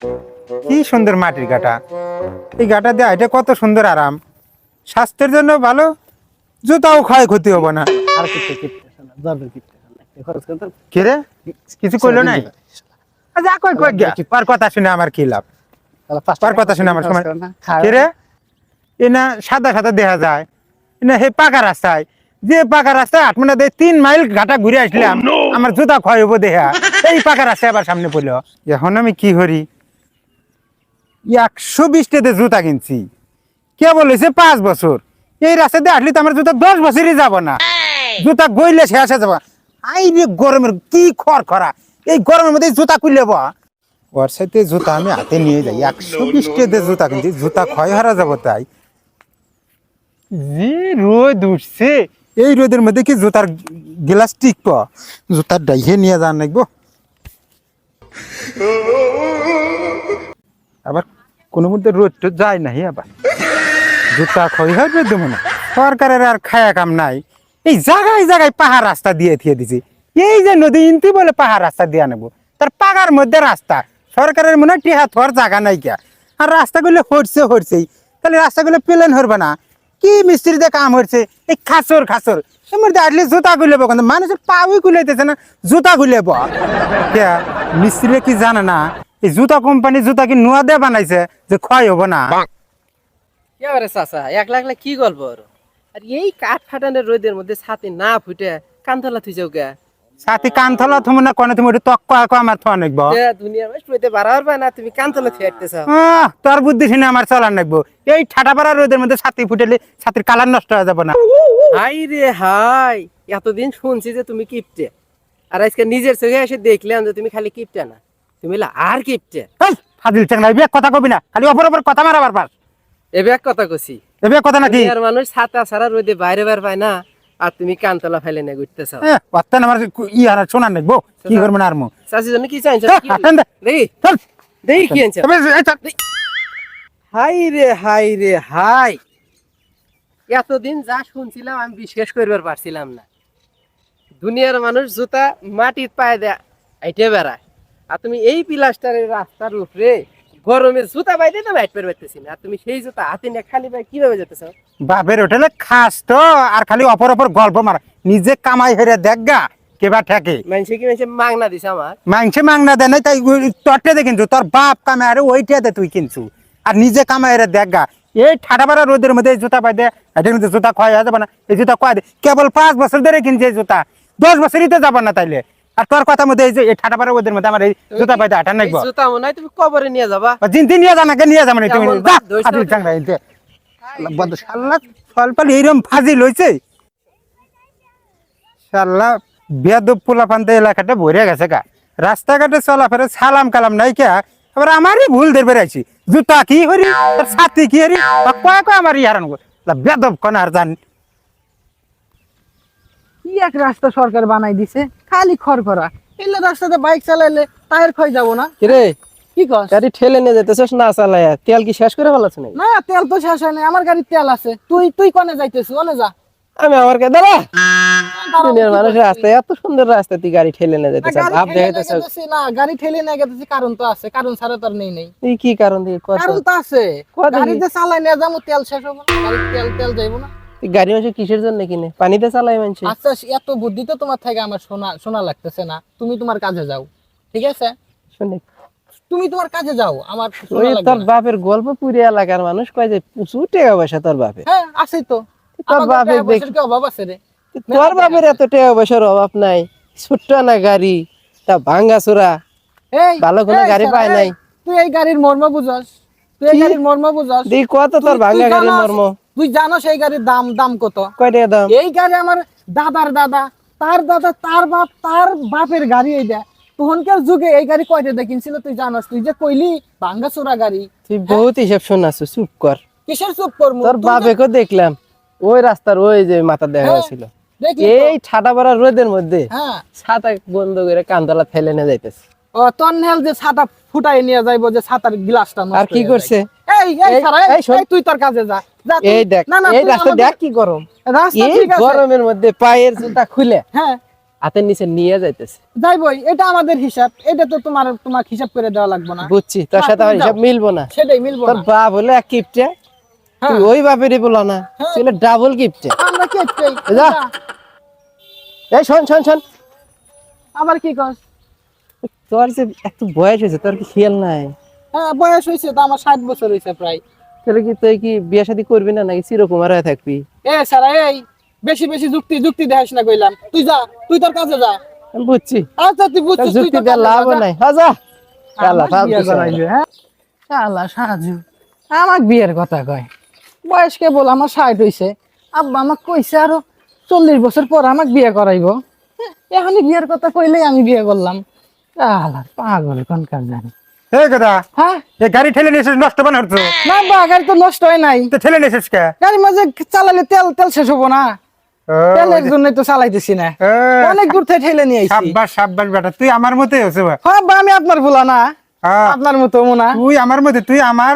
কি সুন্দর মাটির গাটা, এই গাটা দিয়ে এটা কত সুন্দর আরাম, স্বাস্থ্যের জন্য ভালো, জুতাও ক্ষয়ক্ষতি হবো না। আর কিপটে কিপটে শোনা দরকার কিপটে শোনা খরচ করতে কে রে, কিছু কইলো নাই? যা কই কই গিয়া পার কথা শুনে আমার কি লাভ? পার কথা শুনে আমার সময় কে রে? এনা সাদা সাদা দেখা যায়, এনা হে পাকা রাস্তায়, যে পাকা রাস্তায় 8 মিনিট 3 মাইল ঘাটা ঘুরে আসলাম, আমার জুতা ক্ষয় হবো দেখা, এই পাকা রাস্তায় আবার সামনে পড়লো। এখন আমি কি করি? 120 টাকাতে জুতা কিনছি, কে বলেছে 5 বছর, এই রাস্তা দিয়ে আসলে তো আমার জুতা 10 বছরই যাব না, জুতা গইলে শেষ হয়ে যাবো। আই রে গরমের কি খড়খড়া, এই গরমের মধ্যে জুতা খুললে বা ওর সাথে জুতা আমি হাতে নিয়ে যাই, 120 টাকাতে জুতা কিনছি, জুতা ক্ষয় হারা যাবো। তাই যে রোদ উঠছে, এই রোদের মধ্যে কি জুতার গ্লাস টিকব? জুতার ডাইহে নিয়ে যান লাগবো। আবার কোনো মধ্যে রোদ তো যায় নাই, আবার জুতা ক্ষয় হবে দেবো না। সরকারের আর খায়া কাম নাই, এই জায়গায় জায়গায় পাহাড় রাস্তা দিয়ে থিয়ে দিছে। এই যে নদী ইনতি বলে পাহাড় রাস্তা দিয়ে নেবো, তার পাগার মধ্যে রাস্তা, সরকারের মনে হয় টিহা থর জায়গা নাই কিয়া, আর রাস্তাগুলো হরছেই, তাহলে রাস্তাগুলো প্লেন হরবে না? কি মিস্ত্রিতে কাম হচ্ছে, এই খাসর খাসর এর মধ্যে আসলে জুতা খুলেব, কিন্তু মানুষের পাওই খুলাইতেছে না, জুতা খুলেব কে? মিস্ত্রি কি জানে না এই জুতা কোম্পানি জুতা কি নোয়া দিয়ে বানাইছে যে ক্ষয় হবো না? এবারে চাচা একলা একলা কি গল্প আর এই কাঠ ফাটানোর রোদের মধ্যে ছাতি না ফুটে কান্তলা থুই যাও গে। সাথে কান থলা তুমি না কোনে, তুমি একটু তক্ক আকো আমার থা নাকবো। দুনিয়ার মানুষ পেতে বাড়াবার পায় না, তুমি কান্তলা থুই আসতেছ। তোর বুদ্ধি শুনে আমার চলার নাকবো, এই ঠাটা পাড়া রোদের মধ্যে ছাতি ফুটেলে ছাতির কালার নষ্ট হয়ে যাবো না? হাই রে হাই, এতদিন শুনছি যে তুমি কিপটে, আর আজকে নিজের চোখে এসে দেখলাম যে তুমি খালি কিপটে না, তুমি আর কিপটে। এই ফাজিল চাংলা, এই কথা কবি না, খালি অপর অপর কথা মারাবার পার। এবে এক কথা কছি, এবে কথা নাকি? দুনিয়ার মানুষ ছাতা ছাড়া রোদে বাইরে বার পায় না, আর তুমি কান্তলা ফেলে না ঘুরতেছ। অত্যান আমার ই আর শোনার নাকবো, কি করবো না আর মো চাষির জন্য কি চাইছ? দেখি চল দেখি কি আনছ। হাই রে হাই রে হাই, এতদিন যা শুনছিলাম আমি বিশ্বাস করবার পারছিলাম না। দুনিয়ার মানুষ জুতা মাটির পায়ে দেয় হাইটে বেড়ায়, আর তুমি এই প্লাস্টারের রাস্তার উপরে গরমে জুতা বাইতে তো হাইট পের পারতেছি না, আর তুমি সেই জুতা হাতে নিয়ে খালি পায়ে কিভাবে যেতেছ? বাপের হোটেলে খাস তো, আর খালি অপর অপর গল্প মার, নিজে কামাই হেরে দেখগা কেবা ঠেকে। মানুষে কি মানুষে মাংনা দিছে আমার? মাংসে মাংনা দেয় নাই, তাই তোরটে দে কিনছু, তোর বাপ কামাই আরে ওইটা দে তুই কিনছু, আর নিজে কামাই হেরে দেখগা। এই ঠাটা পাড়া রোদের মধ্যে এই জুতা পাই দে, এটার মধ্যে জুতা ক্ষয় হয়ে যাবে না? এই জুতা কয় দে, কেবল 5 বছর ধরে কিনছে এই জুতা, 10 বছরই তো যাবে না তাইলে। আর তোর কথা মধ্যে এই যে এই ঠাটা পাড়া রোদের মধ্যে আমার এই জুতা পাইতে আটা নাকবো, জুতা মনে হয় তুমি কবরে নিয়ে যাবা। জিনতি নিয়ে জানাকে নিয়ে যাবে না তুমি? এমন যা দোষ ফাজিল না। চাংড়া এনতে বন্ধ শালা, ফলপাল এইরকম ফাজিল হইছে শালা। বেয়াদব পোলাপান্তে এলাকাটা ভরে গেছে গা, রাস্তাঘাটে চলাফেরা সালাম কালাম নাই কে, আবার আমারই ভুল ধরে বেড়াইছি, জুতা কি হরি আর ছাতি কি হরি, কয় কয় আমার ইয়ারান বেদব কোন আর জান। কি এক রাস্তা সরকার বানাই দিছে, খালি খড়খড়া, এলে রাস্তাতে বাইক চালাইলে টায়ার ক্ষয় যাব না? কিরে কি কস? গাড়ি ঠেলে নিয়ে যেতেছস না চালায়া, তেল কি শেষ করে ফেলাছ নাকি? না তেল তো শেষ হয় না, আমার গাড়ির তেল আছে। তুই তুই কোনে যাইতেছিস? ওনে যা। আমি আমার কে দাঁড়া, দুনিয়ার মানুষের রাস্তায় এত সুন্দর রাস্তা তুই গাড়ি ঠেলে নিয়ে যেতেছ, গাড়ি ভাব ঠেলে দেখাইতেছ। নিয়ে গেতেছি না, গাড়ি ঠেলে নিয়ে গেতেছি, কারণ তো আছে, কারণ ছাড়া তো আর নেই। তুই কি কারণ দিয়ে কত? কারণ তো আছে, কত গাড়িতে চালাই নিয়ে যাবো, তেল শেষ হবো না, গাড়ির তেল তেল যাইবো না। তুই গাড়ি মানুষ কিসের জন্য কিনে? পানিতে চালাই মানুষ। আচ্ছা এত বুদ্ধি তো তোমার থেকে আমার শোনা শোনা লাগতেছে না, তুমি তোমার কাজে যাও, ঠিক আছে? শুনে তুমি তোমার কাজে যাও, আমার শোনা ওই লাগবে তোর না। বাপের গল্প পুরি এলাকার মানুষ কয় যে প্রচুর টাকা পয়সা তোর বাপের। হ্যাঁ আছে তো, তোর আমাদের বাপের টাকা পয়সার কি অভাব আছে রে? তোর বাপের এত টাকা পয়সার অভাব নাই, ছোট্ট না গাড়ি, তা ভাঙ্গা চোরা, এই ভালো কোনো এই গাড়ি শালা, পায় নাই। তুই এই গাড়ির মর্ম বুঝাস? তুই এই কি? গাড়ির মর্ম বুঝাস? দেখ কত তোর তুই ভাঙ্গা গাড়ির জানোস- মর্ম। তুই জানো সেই গাড়ির দাম দাম কত? কয় টাকা দাম? এই গাড়ি আমার দাদার দাদা, তার দাদা, তার বাপ, তার বাপের গাড়ি এইটা। তখনকার যুগে এই গাড়ি কয়টা দিয়ে কিনছিল তুই জানোস? তুই যে কইলি ভাঙ্গা চোরা গাড়ি। তুই বহুত হিসাব শোনাছ, চুপ কর। কিসের চুপ করবো? তোর বাপেকে দেখলাম ওই রাস্তার ওই যে মাথা দেখা হ্যাঁ, হয়েছিল, দেখলি তো? এই ঠাটা পাড়া রোদের মধ্যে হ্যাঁ, ছাতা বন্ধ করে কান্দলা ফেলে নিয়ে যাইতেছে। ও তন্নেল যে ছাতা ফুটাই নিয়ে যাইবো, যে ছাতার গ্লাসটা নষ্ট আর কি হয়ে করছে? যায়। এই এই এই- ছাড়া, এই শোন। এই তুই তোর কাজে যা, যা তুই। এই দেখ, না না এই তুই রাস্তা আমাদের- দেখ কি গরম, রাস্তা এই ঠিক আছে। গরমের মধ্যে পায়ের জুতা খুলে হ্যাঁ হাতের নিচে নিয়ে যাইতেছে। যাইবই, এটা আমাদের হিসাব, এটা তো তোমার হিসাব করে দেওয়া লাগবে না। বুঝছি, তোর সাথে আমার হিসাব মিলবো না। সেটাই মিলবো তোর না। বাপ হলে এক কিপটে, তুই হ্যাঁ। ওই বাপেরই বলো না, হ্যাঁ। তুই ডাবল কিপটে। আমরা কি চাই? যা। এই শোন শোন শোন, আবার কি কস? তোর যে এত বয়স হয়েছে, তোর কি খেয়াল নাই? হ্যাঁ বয়স হয়েছে তো, আমার 60 বছর হয়েছে প্রায়। তাহলে কি তুই কি বিয়ে শাদী করবি না, নাকি চিরকুমার হয়ে থাকবি? সারা এই বেশি বেশি যুক্তি দেখাস না কইলাম। তুই যা, তুই তোর কাছে যা। আমি বুঝছি, আচ্ছা তুই তোর বুঝছিস, তুই যুক্তি তোর দিয়ে কাজে লাভ যা, যা। নাই। হ্যাঁ যা। শালা আমার ফালতু বিয়ে শালা। করাইবে, হ্যাঁ? শালা সাজু আমাক বিয়ের কথা কয়। বয়স কেবল আমার 60 হইছে, আব্বা আমাক কইছে আরো 40 বছর পর আমাক বিয়ে করাইবো। এখনই বিয়ের কথা কইলেই আমি বিয়ে করলাম। শালা পাগল কোনকার জানি। এই কথা, হ্যাঁ এই গাড়ি ঠেলে নিয়ে এসেছিস, নষ্ট বানাচ্ছ। না বা গাড়ি তো নষ্ট হয় নাই, তো ঠেলে নিয়ে এসেছিস কে? গাড়ির মাঝে চালালে তেল শেষ হবো না, ও, তেলের জন্যই তো চালাইতেছি না। ও, অনেক দূর থেকে ঠেলে নিয়ে আইছি। সাব্বাস সাব্বাস বেটা, তুই আমার মতোই হচ্ছে বা। হ্যাঁ বা আমি আপনার ভোলা না, হ্যাঁ, আপনার মতো মোনা। তুই আমার মধ্যে, তুই আমার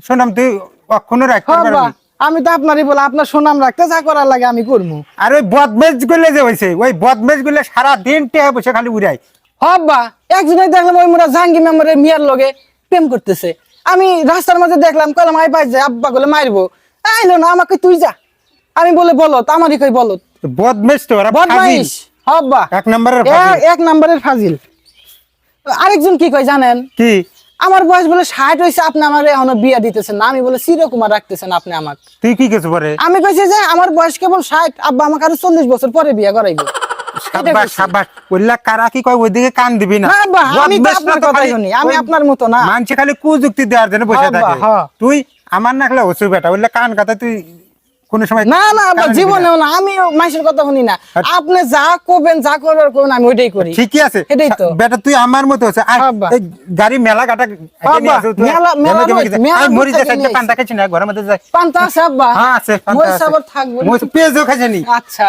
সুনাম তুই কখনো রাখতে হ্যাঁ বা পারবি। আমি তো আপনারই বলা, আপনার সুনাম রাখতে যা করার লাগে আমি করবো। আর ওই বদমেজ গুলো যে হয়েছে, ওই বদমেজ গুলো সারা দিন টেহা বসে খালি উড়াই। হব্বা একজনে দেখলাম ওই মোরা জাহাঙ্গি মেমরের মিয়ার লগে প্রেম করতেছে। আমি রাস্তার মাঝে দেখলাম, কইলাম আই পাই যায়, আব্বা বলে মারবো, আইলো না, আমাকে তুই যা। আমি বলে বলত, আমারই কই বলত, বদমেজ তো ওরা ফাজিল। বদমাইশ। হব্বা এক নম্বরের ফাজিল। এক নম্বরের ফাজিল। আরেকজন কি কয় জানেন? কি? আমার বয়স বলে 60 হয়েছে, আপনি আমার এখনো বিয়া দিতেছেন না। আমি বলে চিরকুমার রাখতেছেন আপনি আমাকে। তুই কি কিছু পরে? আমি কইছি যে আমার বয়স কেবল 60, আব্বা আমাকে আরো 40 বছর পরে বিয়া করাইবো। সাব্বাস সাব্বাস, ওইলা কারা কি কয় ওইদিকে কান দিবি না। না আব্বা, আমি তো বদমেজ আপনার তো কথাই খালি শুনি, আমি ওই আপনার মতো না। মানছে খালি কুযুক্তি দেওয়ার জন্য বসে আব্বা, থাকে। হ্যাঁ। তুই আমার না খেলে হচ্ছে বেটা, ওইলা কান কথা তুই কোনো সময় না না আব্বা, কানে নিবি না। জীবনেও না, আমি মানুষের কথা শুনি না। আচ্ছা। আপনি যা করবেন, যা করবার করবেন, আমি ওইটাই করি। ঠিকই আছে এটাই তো। বেটা, তুই আমার মতো আছে। আর আব্বা। এই গাড়ি মেলা কাটা আব্বা, মেলা মরি দূর থেকে যাচ্ছে, নিয়ে পান্তা আইছি। খাইছি না ঘরের মধ্যে যাই। পান্তা আছে আব্বা? হ্যাঁ আছে, মই সাবর থাকবো। পেঁয়াজও খাইছি নি। আচ্ছা